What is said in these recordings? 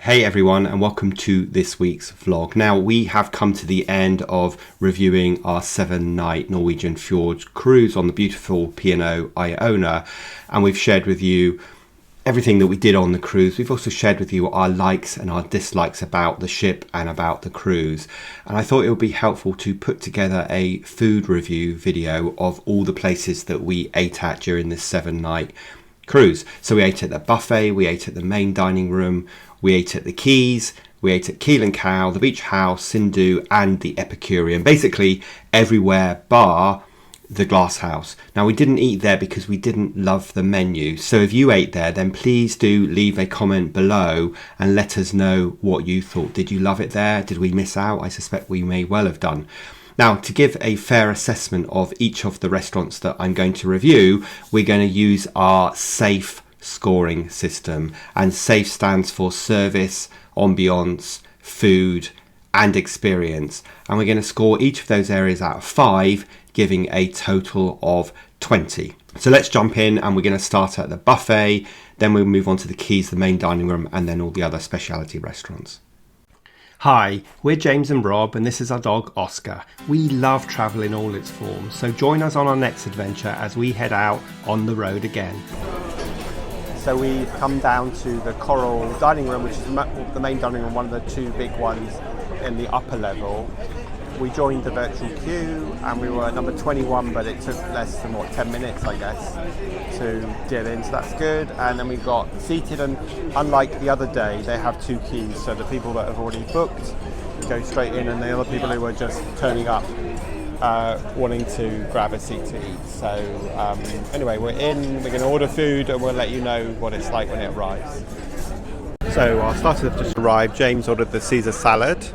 Hey everyone, and welcome to this week's vlog. Now we have come to the end of reviewing our 7-night Norwegian Fjords cruise on the beautiful P&O Iona, and we've shared with you everything that we did on the cruise. We've also shared with you our likes and our dislikes about the ship and about the cruise, and I thought it would be helpful to put together a food review video of all the places that we ate at during this 7-night cruise. So we ate at the buffet, we ate at the main dining room, we ate at the Quays, we ate at Keel Cow, the beach house, Sindhu, and the Epicurean. Basically everywhere bar the glass house. Now we didn't eat there because we didn't love the menu. So if you ate there, then please do leave a comment below and let us know what you thought. Did you love it there? Did we miss out? I suspect we may well have done. Now, to give a fair assessment of each of the restaurants that I'm going to review, we're going to use our SAFE scoring system. And SAFE stands for service, ambience, food, and experience. And we're going to score each of those areas out of 5, giving a total of 20. So let's jump in, and we're going to start at the buffet, then we'll move on to the Quays, the main dining room, and then all the other specialty restaurants. Hi, we're James and Rob, and this is our dog Oscar. We love travel in all its forms, so join us on our next adventure as we head out on the road again. So we've come down to the Coral dining room, which is the main dining room, one of the 2 big ones in the upper level. We joined the virtual queue and we were at number 21, but it took less than 10 minutes, I guess, to get in, so that's good. And then we got seated, and unlike the other day, they have 2 keys, so the people that have already booked go straight in, and the other people who are just turning up wanting to grab a seat to eat. So anyway, we're in, we're going to order food, and we'll let you know what it's like when it arrives. So our starters have just arrived. James ordered the Caesar salad,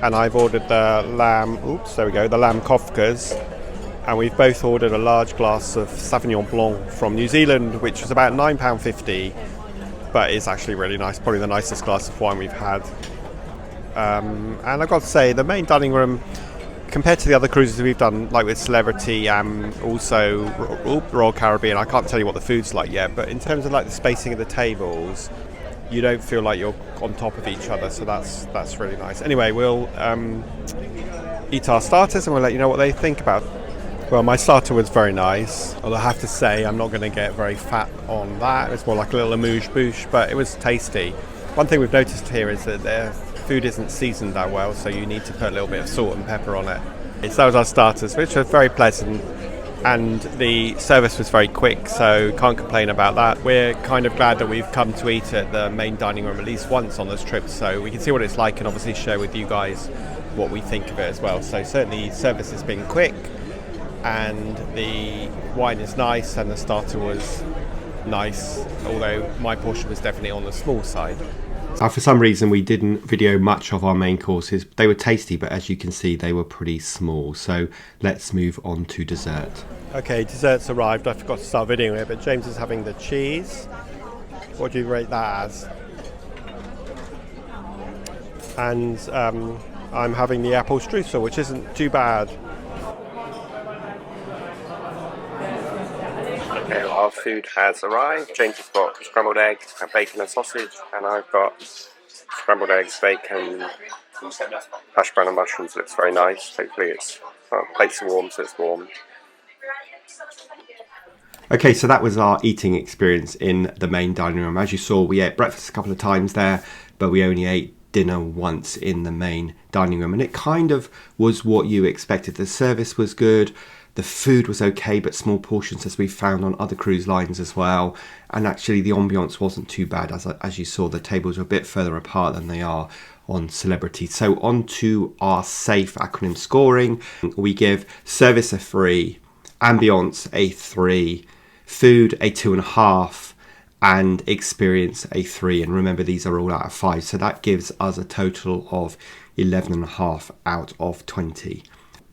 and I've ordered the lamb, the lamb kofkas, and we've both ordered a large glass of Sauvignon Blanc from New Zealand, which was about £9.50, but it's actually really nice, probably the nicest glass of wine we've had. And I've got to say, the main dining room, compared to the other cruises we've done, like with Celebrity and also Royal Caribbean, I can't tell you what the food's like yet, but in terms of like the spacing of the tables, you don't feel like you're on top of each other, so that's really nice. Anyway, we'll eat our starters and we'll let you know what they think about. Well, my starter was very nice, although I have to say I'm not going to get very fat on that. It was more like a little amuse-bouche, but it was tasty. One thing we've noticed here is that their food isn't seasoned that well, so you need to put a little bit of salt and pepper on it. So that was our starters, which were very pleasant. And the service was very quick, so can't complain about that. We're kind of glad that we've come to eat at the main dining room at least once on this trip, so we can see what it's like and obviously share with you guys what we think of it as well. So certainly service has been quick, and the wine is nice, and the starter was nice, although my portion was definitely on the small side. For some reason we didn't video much of our main courses. They were tasty, but as you can see they were pretty small. So let's move on to dessert. Okay, dessert's arrived. I forgot to start videoing it, but James is having the cheese. What do you rate that as? And I'm having the apple streusel, which isn't too bad. Okay, our food has arrived. James has got scrambled eggs, bacon and sausage, and I've got scrambled eggs, bacon, hash brown and mushrooms. Looks very nice. Hopefully it's plates are warm, so it's warm. Okay, so that was our eating experience in the main dining room. As you saw, we ate breakfast a couple of times there, but we only ate dinner once in the main dining room, and it kind of was what you expected. The service was good. The food was okay, but small portions, as we found on other cruise lines as well. And actually the ambience wasn't too bad. As you saw, the tables were a bit further apart than they are on Celebrity. So on to our SAFE acronym scoring. We give service a 3, ambience a 3, food a 2.5, and experience a 3. And remember, these are all out of 5. So that gives us a total of 11.5 out of 20.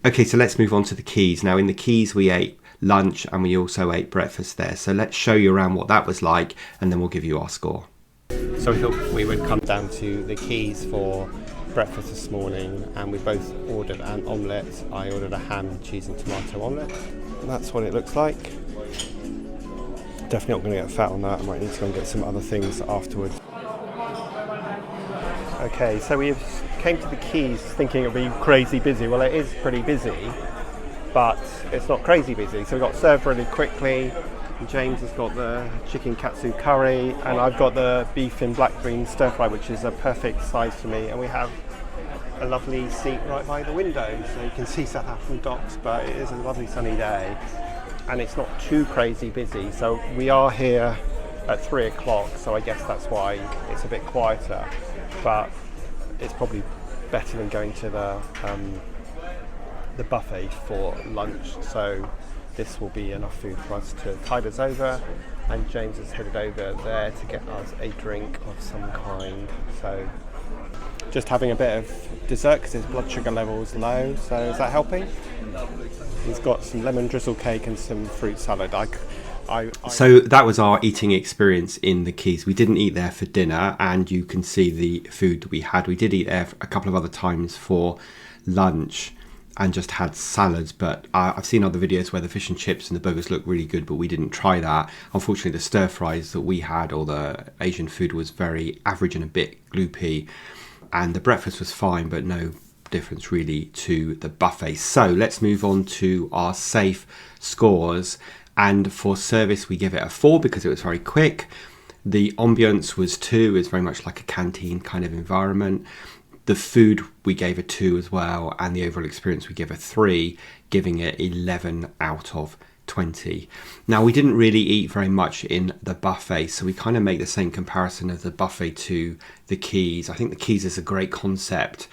Okay, so let's move on to the Quays. Now in the Quays we ate lunch and we also ate breakfast there. So let's show you around what that was like, and then we'll give you our score. So we thought we would come down to the Quays for breakfast this morning, and we both ordered an omelette. I ordered a ham, cheese and tomato omelette. And that's what it looks like. Definitely not going to get fat on that. I might need to go and get some other things afterwards. Okay, so we came to the Quays thinking it would be crazy busy. Well, it is pretty busy, but it's not crazy busy. So we got served really quickly. James has got the chicken katsu curry, and I've got the beef in black bean stir fry, which is a perfect size for me. And we have a lovely seat right by the window, so you can see South African docks, but it is a lovely sunny day. And it's not too crazy busy. So we are here at 3 o'clock, so I guess that's why it's a bit quieter. But it's probably better than going to the buffet for lunch. So this will be enough food for us to tide us over. And James has headed over there to get us a drink of some kind. So just having a bit of dessert because his blood sugar level is low. So is that helping? He's got some lemon drizzle cake and some fruit salad. So that was our eating experience in the Quays. We didn't eat there for dinner, and you can see the food that we had. We did eat there a couple of other times for lunch and just had salads, but I've seen other videos where the fish and chips and the burgers look really good, but we didn't try that. Unfortunately, the stir fries that we had, or the Asian food, was very average and a bit gloopy, and the breakfast was fine, but no difference really to the buffet. So let's move on to our safe scores. And for service, we give it a 4 because it was very quick. The ambience was 2. It's very much like a canteen kind of environment. The food, we gave a 2 as well. And the overall experience, we give a 3, giving it 11 out of 20. Now, we didn't really eat very much in the buffet, so we kind of make the same comparison of the buffet to the Quays. I think the Quays is a great concept,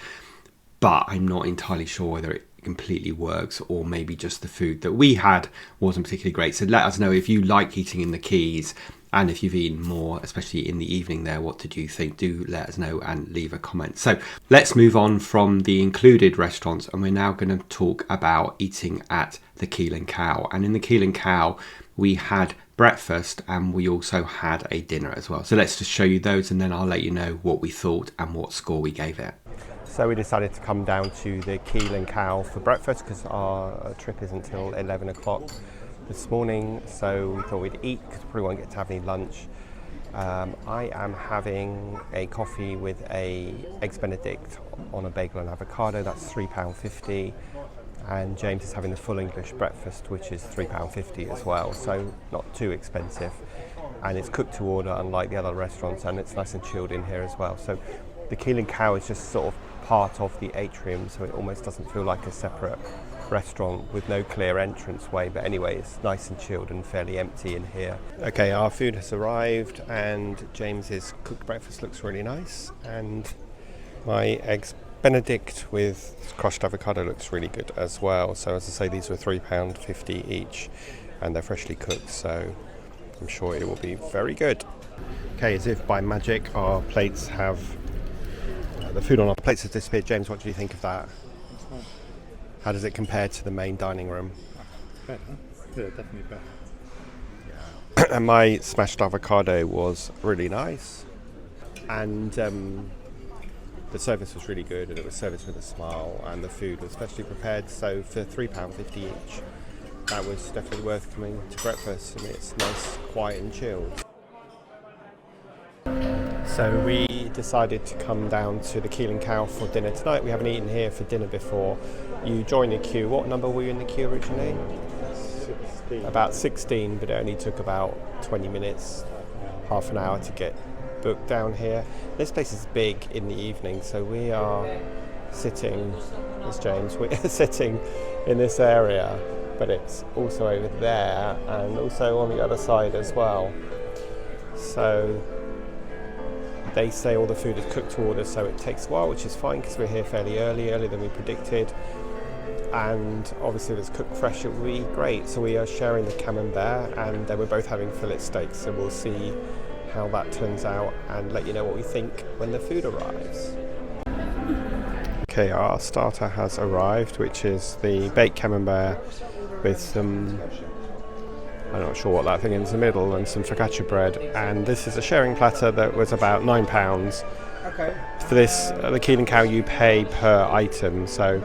but I'm not entirely sure whether it completely works, or maybe just the food that we had wasn't particularly great. So let us know if you like eating in the Quays, and if you've eaten more, especially in the evening there, what did you think? Do let us know and leave a comment. So let's move on from the included restaurants, and we're now going to talk about eating at the Keel Cow. And in the Keel Cow, we had breakfast and we also had a dinner as well. So let's just show you those, and then I'll let you know what we thought and what score we gave it. So we decided to come down to the Keel Cow for breakfast because our trip isn't until 11 o'clock this morning. So we thought we'd eat because we probably won't get to have any lunch. I am having a coffee with a eggs Benedict on a bagel and avocado. That's £3.50. And James is having the full English breakfast, which is £3.50 as well. So not too expensive. And it's cooked to order, unlike the other restaurants, and it's nice and chilled in here as well. So the Keel Cow is just sort of part of the atrium, so it almost doesn't feel like a separate restaurant with no clear entrance way, but anyway, it's nice and chilled and fairly empty in here. Okay, our food has arrived, and James's cooked breakfast looks really nice, and my eggs Benedict with crushed avocado looks really good as well. So as I say, these were £3.50 each, and they're freshly cooked, so I'm sure it will be very good. Okay, as if by magic, our plates have the food on our plates has disappeared. James, what do you think of that? How does it compare to the main dining room? Better. Yeah, definitely better. Yeah. And my smashed avocado was really nice, and the service was really good, and it was serviced with a smile, and the food was specially prepared. So for £3.50 each, that was definitely worth coming to breakfast, and it's nice, quiet and chilled. So we decided to come down to the Keel Cow for dinner tonight. We haven't eaten here for dinner before. You joined the queue. What number were you in the queue originally? 16. About 16, but it only took about 20 minutes, half an hour to get booked down here. This place is big in the evening, so we are sitting, as James, we're sitting in this area, but it's also over there and also on the other side as well. So they say all the food is cooked to order, so it takes a while, which is fine because we're here fairly earlier than we predicted. And obviously if it's cooked fresh, it will be great. So we are sharing the camembert, and we're both having fillet steaks, so we'll see how that turns out and let you know what we think when the food arrives. Okay, our starter has arrived, which is the baked camembert with some, I'm not sure what that thing is in the middle, and some focaccia bread. And this is a sharing platter that was about £9. Okay. For this, the Keel Cow, you pay per item, so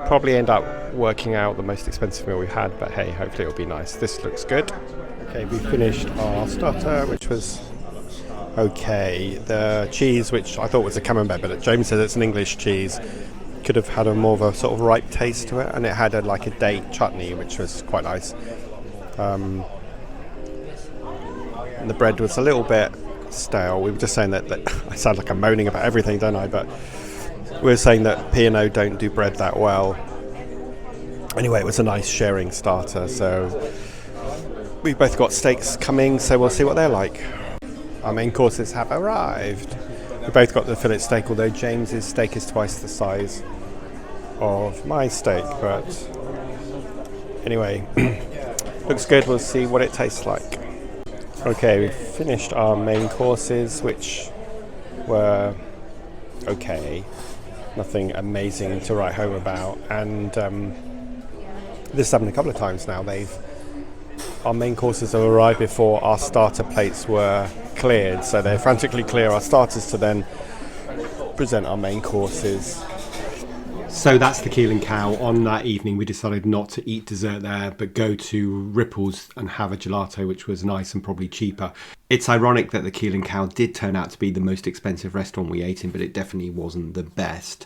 probably end up working out the most expensive meal we've had, but hey, hopefully it'll be nice. This looks good. Okay, we finished our starter, which was okay. The cheese, which I thought was a camembert, but James said it's an English cheese, could have had a more of a sort of ripe taste to it, and it had like a date chutney, which was quite nice. And the bread was a little bit stale. We were just saying that I sound like I'm moaning about everything, don't I? But we were saying that P&O don't do bread that well. Anyway, it was a nice sharing starter. So we both got steaks coming, so we'll see what they're like. Our main courses have arrived. We both got the fillet steak, although James's steak is twice the size of my steak. But anyway, looks good. We'll see what it tastes like. Okay, we've finished our main courses, which were okay. Nothing amazing to write home about. And this has happened a couple of times now. Our main courses have arrived before our starter plates were cleared, so they frantically clear our starters to then present our main courses. So that's the Keel Cow. On that evening, we decided not to eat dessert there, but go to Ripple's and have a gelato, which was nice and probably cheaper. It's ironic that the Keel Cow did turn out to be the most expensive restaurant we ate in, but it definitely wasn't the best.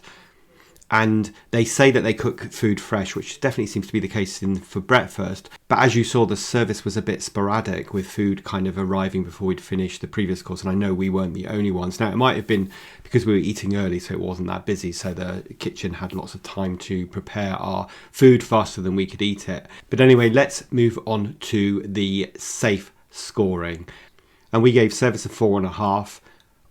And they say that they cook food fresh, which definitely seems to be the case for breakfast. But as you saw, the service was a bit sporadic, with food kind of arriving before we'd finished the previous course. And I know we weren't the only ones. Now, it might have been because we were eating early, so it wasn't that busy. So the kitchen had lots of time to prepare our food faster than we could eat it. But anyway, let's move on to the safe scoring. And we gave service a 4.5,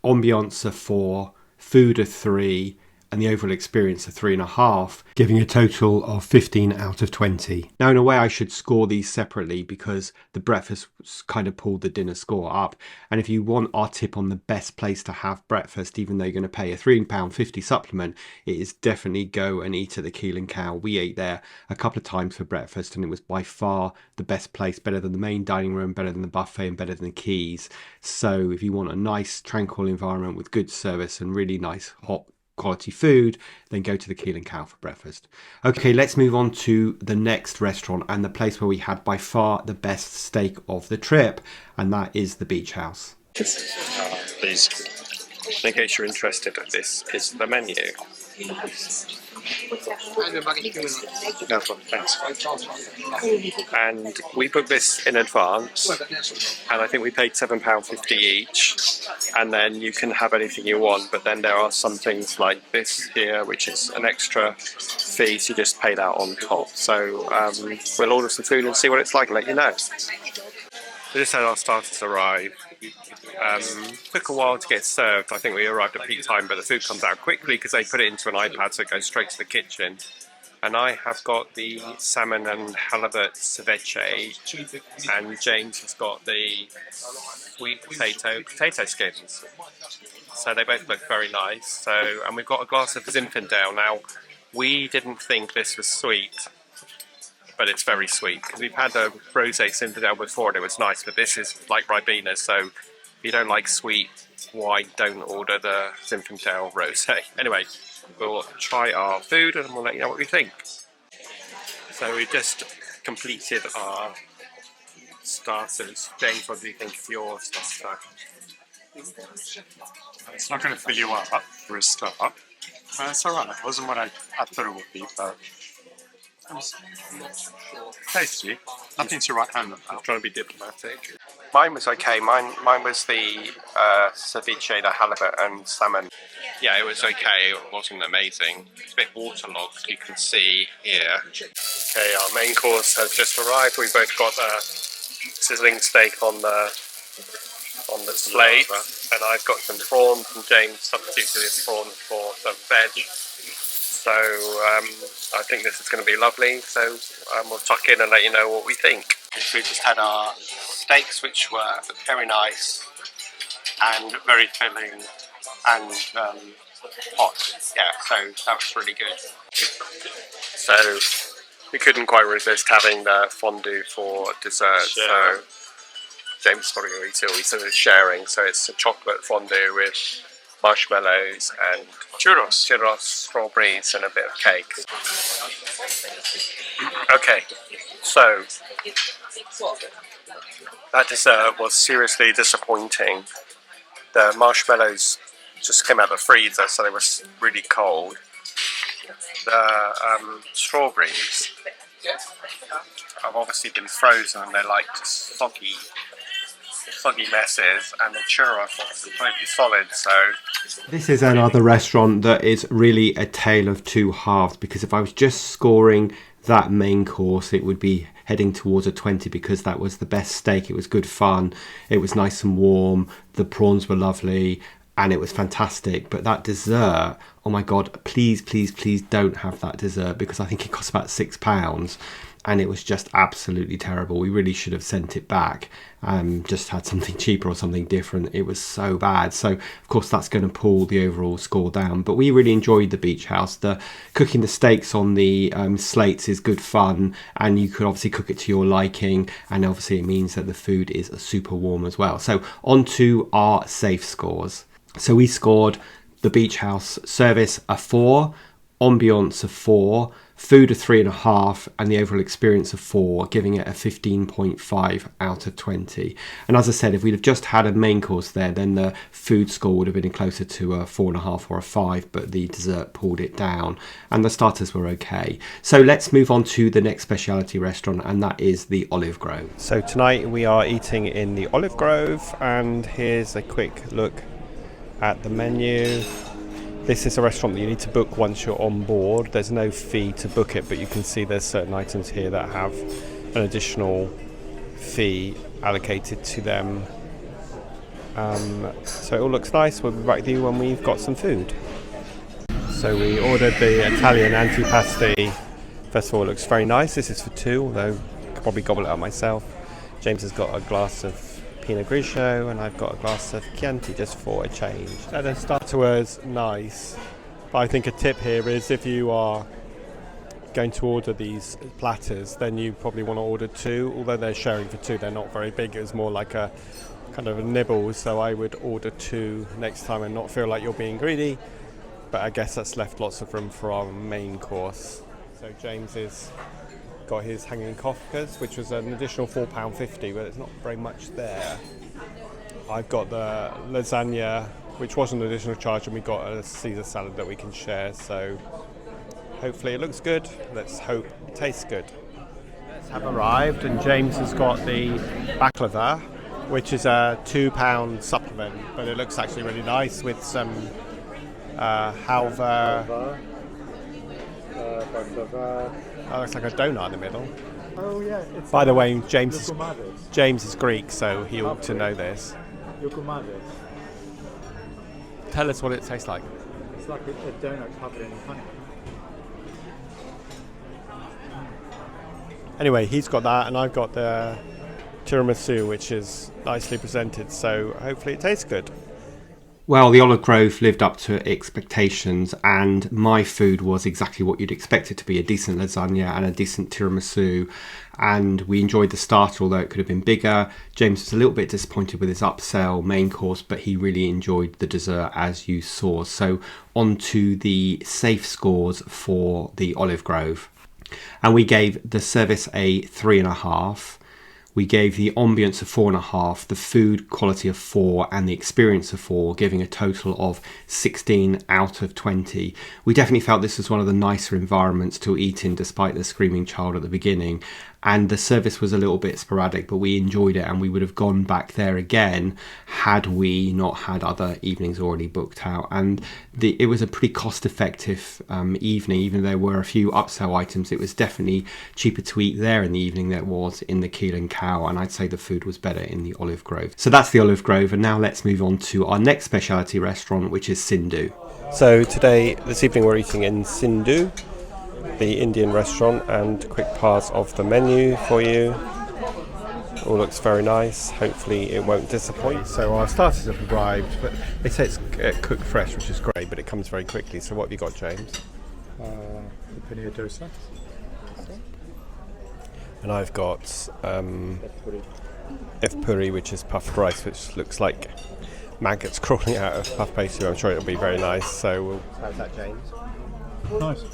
ambience a 4, food a 3, and the overall experience a 3.5, giving a total of 15 out of 20. Now, in a way, I should score these separately because the breakfast kind of pulled the dinner score up. And if you want our tip on the best place to have breakfast, even though you're going to pay a £3.50 supplement, it is definitely go and eat at the Keel Cow. We ate there a couple of times for breakfast, and it was by far the best place, better than the main dining room, better than the buffet, and better than the Quays. So if you want a nice, tranquil environment with good service and really nice, hot, quality food, then go to the Keel Cow for breakfast. Okay, let's move on to the next restaurant and the place where we had by far the best steak of the trip, and that is the Beach House. Please, in case you're interested, this is the menu. No problem, thanks. And we booked this in advance, and I think we paid £7.50 each, and then you can have anything you want, but then there are some things like this here, which is an extra fee, so you just paid out on top. So we'll order some food and see what it's like and let you know. We just had our starters arrive. Took a while to get served. I think we arrived at peak time, but the food comes out quickly because they put it into an iPad, so it goes straight to the kitchen. And I have got the salmon and halibut ceviche, and James has got the sweet potato skins. So they both look very nice. And we've got a glass of Zinfandel. Now, we didn't think this was sweet, but it's very sweet because we've had a rosé Zinfandel before and it was nice, but this is like Ribena, so if you don't like sweet wine, don't order the Zinfandel rosé. Anyway, we'll try our food and we'll let you know what we think. So we just completed our starters. James, what do you think of your starter? It's not going to fill you up for a start. It's alright. It wasn't what I thought it would be, but it was tasty. Nothing to write home about. I'm trying to be diplomatic. Mine was okay. Mine was the ceviche, the halibut and salmon. Yeah, it was okay. It wasn't amazing. It's a bit waterlogged, you can see here. Okay, our main course has just arrived. We've both got a sizzling steak on the plate, and I've got some prawns, and James substituted his prawns for some veg. So I think this is going to be lovely, so we'll tuck in and let you know what we think. We just had our steaks, which were very nice and very filling and hot. Yeah, so that was really good. So we couldn't quite resist having the fondue for dessert. So James is probably going to eat it all. He said it's sharing, so it's a chocolate fondue with marshmallows and churros, strawberries, and a bit of cake. Okay, so that dessert was seriously disappointing. The marshmallows just came out of the freezer, so they were really cold. The strawberries have obviously been frozen, and they're like just soggy messes, and the churros are completely solid. So this is another restaurant that is really a tale of two halves, because if I was just scoring that main course, it would be heading towards a 20, because that was the best steak. It was good fun, it was nice and warm, the prawns were lovely, and it was fantastic. But that dessert, oh my god, please don't have that dessert, because I think it cost about £6 and it was just absolutely terrible. We really should have sent it back, just had something cheaper or something different. It was so bad. So of course that's going to pull the overall score down, but we really enjoyed the beach house. The cooking the steaks on the slates is good fun, and you could obviously cook it to your liking, and obviously it means that the food is super warm as well. So on to our safe scores. So we scored the beach house service a 4, ambience a 4, food a 3.5, and the overall experience a 4, giving it a 15.5 out of 20. And as I said, if we'd have just had a main course there, then the food score would have been closer to a 4.5 or a 5, but the dessert pulled it down, and the starters were okay. So let's move on to the next specialty restaurant, and that is the Olive Grove. So tonight we are eating in the Olive Grove, and here's a quick look at the menu. This is a restaurant that you need to book once you're on board. There's no fee to book it, but you can see there's certain items here that have an additional fee allocated to them. So it all looks nice. We'll be back with you when we've got some food. So we ordered the Italian antipasti. First of all, it looks very nice. This is for 2, although I could probably gobble it up myself. James has got a glass of Pinot Grigio, and I've got a glass of Chianti just for a change. So the starter was nice, but I think a tip here is if you are going to order these platters, then you probably want to order 2. Although they're sharing for 2, they're not very big. It was more like a kind of a nibble, so I would order 2 next time and not feel like you're being greedy. But I guess that's left lots of room for our main course. So James has got his hanging kofkas, which was an additional £4.50, but it's not very much there. I've got the lasagna, which was an additional charge, and we got a Caesar salad that we can share. So hopefully it looks good. Let's hope it tastes good. Have arrived, and James has got the baklava, which is a £2 supplement, but it looks actually really nice with some halva. That looks like a donut in the middle. Oh yeah. By the way, James is Greek, so he ought to know this. Tell us what it tastes like. It's like a donut covered in honey. Anyway, he's got that, and I've got the tiramisu, which is nicely presented, so hopefully it tastes good. Well, the Olive Grove lived up to expectations, and my food was exactly what you'd expect it to be: a decent lasagna and a decent tiramisu. And we enjoyed the starter, although it could have been bigger. James was a little bit disappointed with his upsell main course, but he really enjoyed the dessert, as you saw. So on to the safe scores for the Olive Grove. And we gave the service a 3.5. We gave the ambience a 4.5, the food quality of 4, and the experience of 4, giving a total of 16 out of 20. We definitely felt this was one of the nicer environments to eat in, despite the screaming child at the beginning. And the service was a little bit sporadic, but we enjoyed it, and we would have gone back there again had we not had other evenings already booked out. And it was a pretty cost-effective evening. Even though there were a few upsell items, it was definitely cheaper to eat there in the evening than it was in the Keel Cow, and I'd say the food was better in the Olive Grove. So that's the Olive Grove, and now let's move on to our next specialty restaurant, which is Sindhu. So this evening we're eating in Sindhu, the Indian restaurant, and quick pass of the menu for you. All looks very nice. Hopefully it won't disappoint. So our starters have arrived, but they say it's cooked fresh, which is great, but it comes very quickly. So what have you got, James? The paneer dosa. And I've got F-puri, which is puffed rice, which looks like maggots crawling out of puff pastry. I'm sure it'll be very nice. So how's that, James? Nice.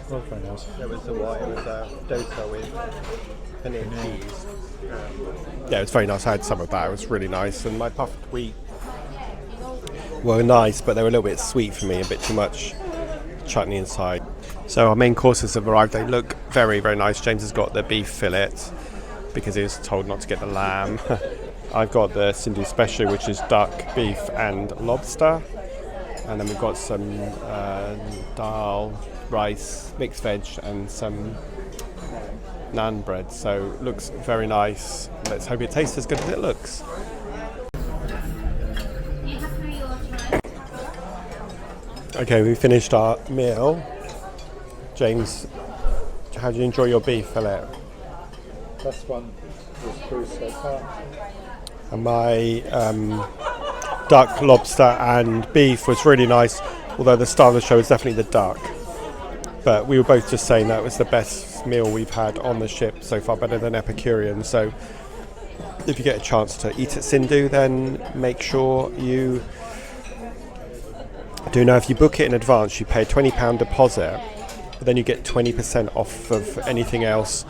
Well, very nice. It was a dosa with paneer cheese. Yeah, it was very nice. I had some of that. It was really nice. And my puffed wheat were nice, but they were a little bit sweet for me, a bit too much chutney inside. So our main courses have arrived. They look very, very nice. James has got the beef fillet because he was told not to get the lamb. I've got the Sindhu special, which is duck, beef and lobster. And then we've got some dal, rice, mixed veg and some naan bread. So it looks very nice. Let's hope it tastes as good as it looks. Okay, we finished our meal. James, how do you enjoy your beef fillet? Best one was cruise so far. And my duck, lobster and beef was really nice, although the star of the show is definitely the duck. But we were both just saying that was the best meal we've had on the ship so far, better than Epicurean. So if you get a chance to eat at Sindhu, then make sure you do know if you book it in advance, you pay a £20 deposit, but then you get 20% off of anything else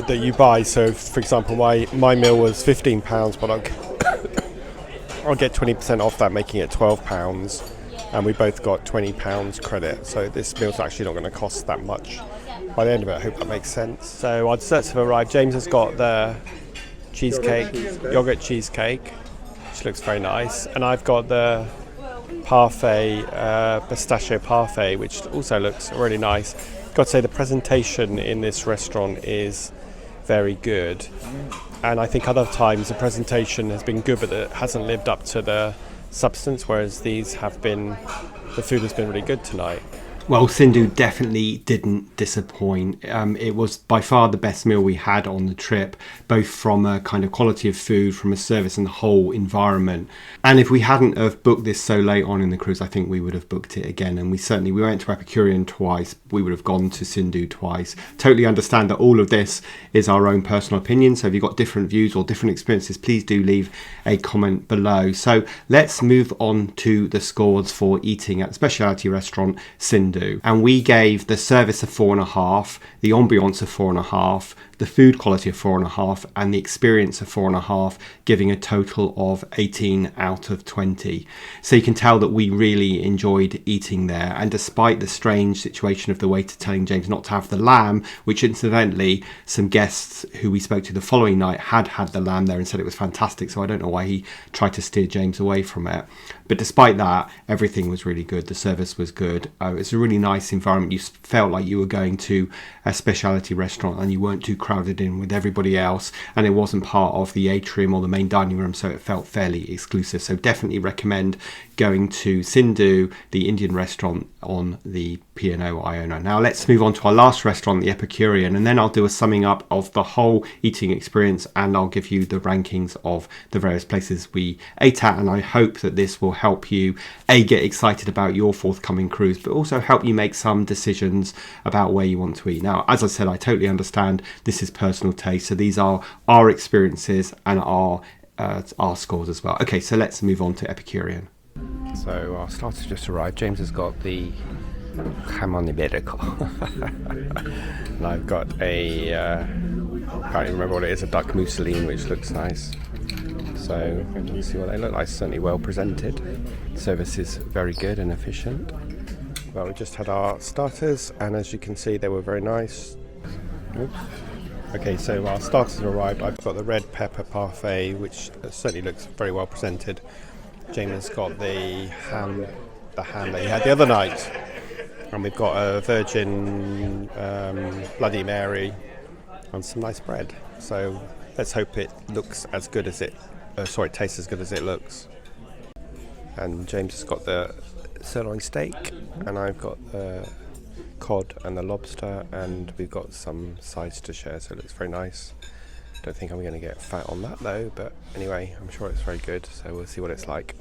that you buy. So for example, my meal was £15, but I'll get 20% off that, making it £12, and we both got £20 credit. So this meal's actually not going to cost that much by the end of it. I hope that makes sense. So our desserts have arrived. James has got the yogurt cheesecake, which looks very nice, and I've got the parfait, pistachio parfait, which also looks really nice. Got to say, the presentation in this restaurant is very good, and I think other times the presentation has been good, but it hasn't lived up to the substance, whereas the food has been really good tonight. Well, Sindhu definitely didn't disappoint. It was by far the best meal we had on the trip, both from a kind of quality of food, from a service and the whole environment. And if we hadn't have booked this so late on in the cruise, I think we would have booked it again. And we went to Epicurean twice. We would have gone to Sindhu twice. Totally understand that all of this is our own personal opinion. So if you've got different views or different experiences, please do leave a comment below. So let's move on to the scores for eating at the specialty restaurant Sindhu. And we gave the service a 4.5, the ambience a 4.5, the food quality of 4.5, and the experience of 4.5, giving a total of 18 out of 20. So you can tell that we really enjoyed eating there. And despite the strange situation of the waiter telling James not to have the lamb, which incidentally some guests who we spoke to the following night had the lamb there and said it was fantastic. So I don't know why he tried to steer James away from it. But despite that, everything was really good. The service was good. It's a really nice environment. You felt like you were going to a specialty restaurant and you weren't too crowded in with everybody else, and it wasn't part of the atrium or the main dining room, so it felt fairly exclusive. So definitely recommend going to Sindhu, the Indian restaurant on the P&O Iona. Now let's move on to our last restaurant, the Epicurean, and then I'll do a summing up of the whole eating experience, and I'll give you the rankings of the various places we ate at. And I hope that this will help you get excited about your forthcoming cruise, but also help you make some decisions about where you want to eat. Now, as I said, I totally understand this is personal taste, so these are our experiences and our scores as well. Okay, so let's move on to Epicurean. So our starters just arrived. James has got the jamon iberico and I've got a can't even remember what it is, a duck mousseline, which looks nice. So let's see what they look like. Certainly well presented. Service is very good and efficient. Well, we just had our starters, and as you can see, they were very nice. Oops. Okay, so our starters have arrived. I've got the red pepper parfait, which certainly looks very well presented. James has got the ham that he had the other night, and we've got a virgin Bloody Mary and some nice bread. So let's hope it looks as good as it tastes as good as it looks. And James has got the sirloin steak, and I've got the cod and the lobster, and we've got some sides to share, so it looks very nice. Don't think I'm going to get fat on that though, but anyway, I'm sure it's very good, so we'll see what it's like.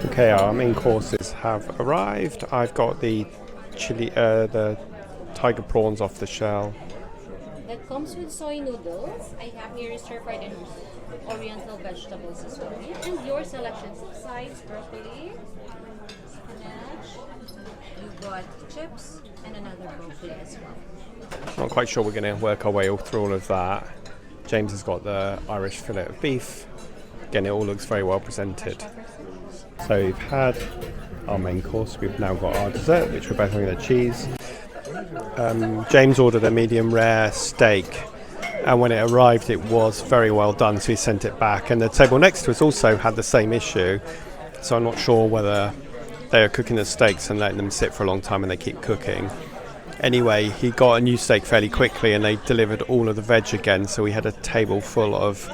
Okay, our main courses have arrived. I've got the the tiger prawns off the shell. That comes with soy noodles. I have here stir-fried and oriental vegetables as well. And your selections of sides, broccoli, spinach. You've got chips and another broccoli as well. Not quite sure we're going to work our way through all of that. James has got the Irish fillet of beef, Again, it all looks very well presented. So we've had our main course, we've now got our dessert, which we're both having the cheese. James ordered a medium rare steak, and when it arrived it was very well done, so he sent it back. And the table next to us also had the same issue, so I'm not sure whether they are cooking the steaks and letting them sit for a long time and they keep cooking. Anyway, he got a new steak fairly quickly and they delivered all of the veg again, so we had a table full of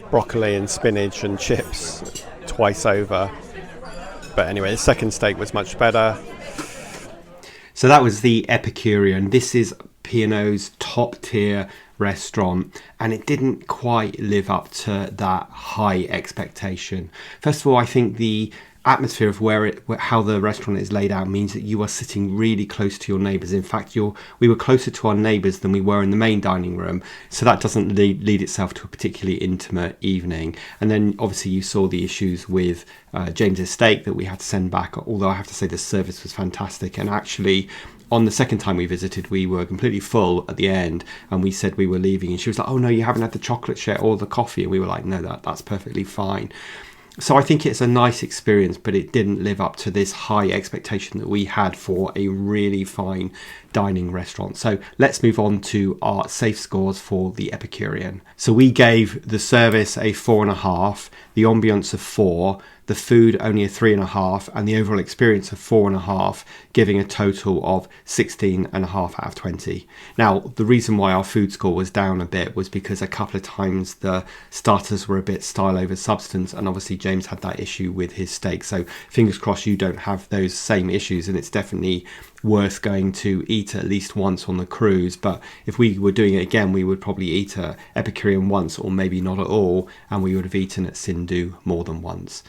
broccoli and spinach and chips twice over. But anyway, the second steak was much better. So that was the Epicurean. This is P&O's top tier restaurant, and it didn't quite live up to that high expectation. First of all, I think the atmosphere of how the restaurant is laid out means that you are sitting really close to your neighbours. In fact, we were closer to our neighbours than we were in the main dining room, so that doesn't lead itself to a particularly intimate evening. And then obviously you saw the issues with James's steak that we had to send back, although I have to say the service was fantastic. And actually on the second time we visited, we were completely full at the end, and we said we were leaving, and she was like, "Oh no, you haven't had the chocolate yet or the coffee," and we were like, "No, that's perfectly fine." So I think it's a nice experience, but it didn't live up to this high expectation that we had for a really fine dining restaurant. So let's move on to our safe scores for the Epicurean. So we gave the service a 4.5, the ambience a 4, the food only a 3.5, and the overall experience of 4.5, giving a total of 16.5 out of 20. Now, the reason why our food score was down a bit was because a couple of times the starters were a bit style over substance, and obviously James had that issue with his steak. So fingers crossed you don't have those same issues, and it's definitely worth going to eat at least once on the cruise. But if we were doing it again, we would probably eat at Epicurean once, or maybe not at all, and we would have eaten at Sindhu more than once.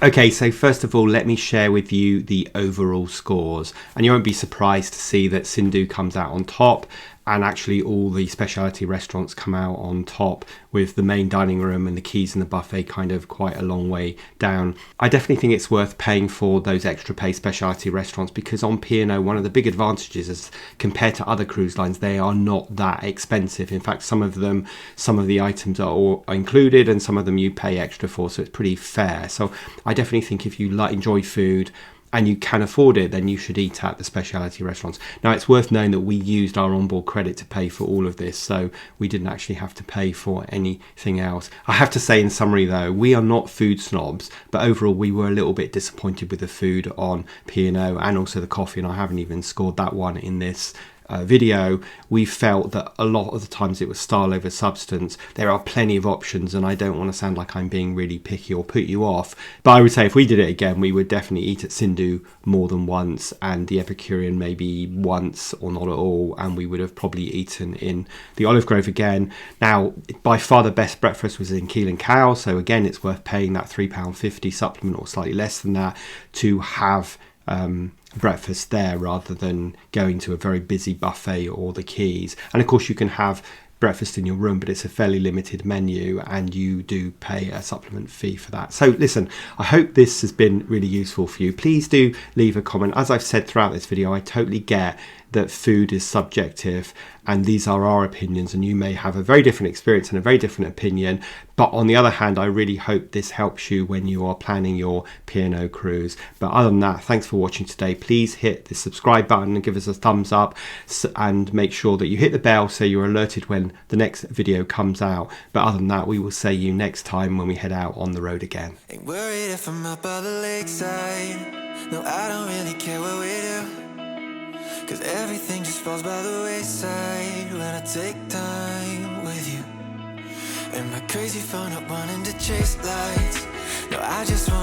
Okay, so first of all, let me share with you the overall scores, and you won't be surprised to see that Sindhu comes out on top, and actually all the specialty restaurants come out on top, with the main dining room and the Quays and the buffet kind of quite a long way down. I definitely think it's worth paying for those extra pay specialty restaurants, because on P&O, one of the big advantages is compared to other cruise lines, they are not that expensive. In fact, some of the items are all included, and some of them you pay extra for, so it's pretty fair. So I definitely think if you enjoy food and you can afford it, then you should eat at the specialty restaurants. Now, it's worth knowing that we used our onboard credit to pay for all of this, so we didn't actually have to pay for anything else. I have to say in summary though, we are not food snobs, but overall we were a little bit disappointed with the food on P&O, and also the coffee, and I haven't even scored that one in this video. We felt that a lot of the times it was style over substance. There are plenty of options, and I don't want to sound like I'm being really picky or put you off, but I would say if we did it again, we would definitely eat at Sindhu more than once, and the Epicurean maybe once or not at all, and we would have probably eaten in the Olive Grove again. Now, by far the best breakfast was in Keel Cow, so again it's worth paying that £3.50 supplement, or slightly less than that, to have breakfast there rather than going to a very busy buffet or the Quays. And of course you can have breakfast in your room, but it's a fairly limited menu, and you do pay a supplement fee for that. So listen, I hope this has been really useful for you. Please do leave a comment. As I've said throughout this video, I totally get that food is subjective, and these are our opinions, and you may have a very different experience and a very different opinion. But on the other hand, I really hope this helps you when you are planning your P&O cruise. But other than that, thanks for watching today. Please hit the subscribe button and give us a thumbs up, and make sure that you hit the bell so you're alerted when the next video comes out. But other than that, we will see you next time when we head out on the road again. Ain't worried if I'm up by the lakeside. No, I don't really care what we do, 'cause everything just falls by the wayside when I take time with you. Am I crazy for not wanting to chase lights? No, I just want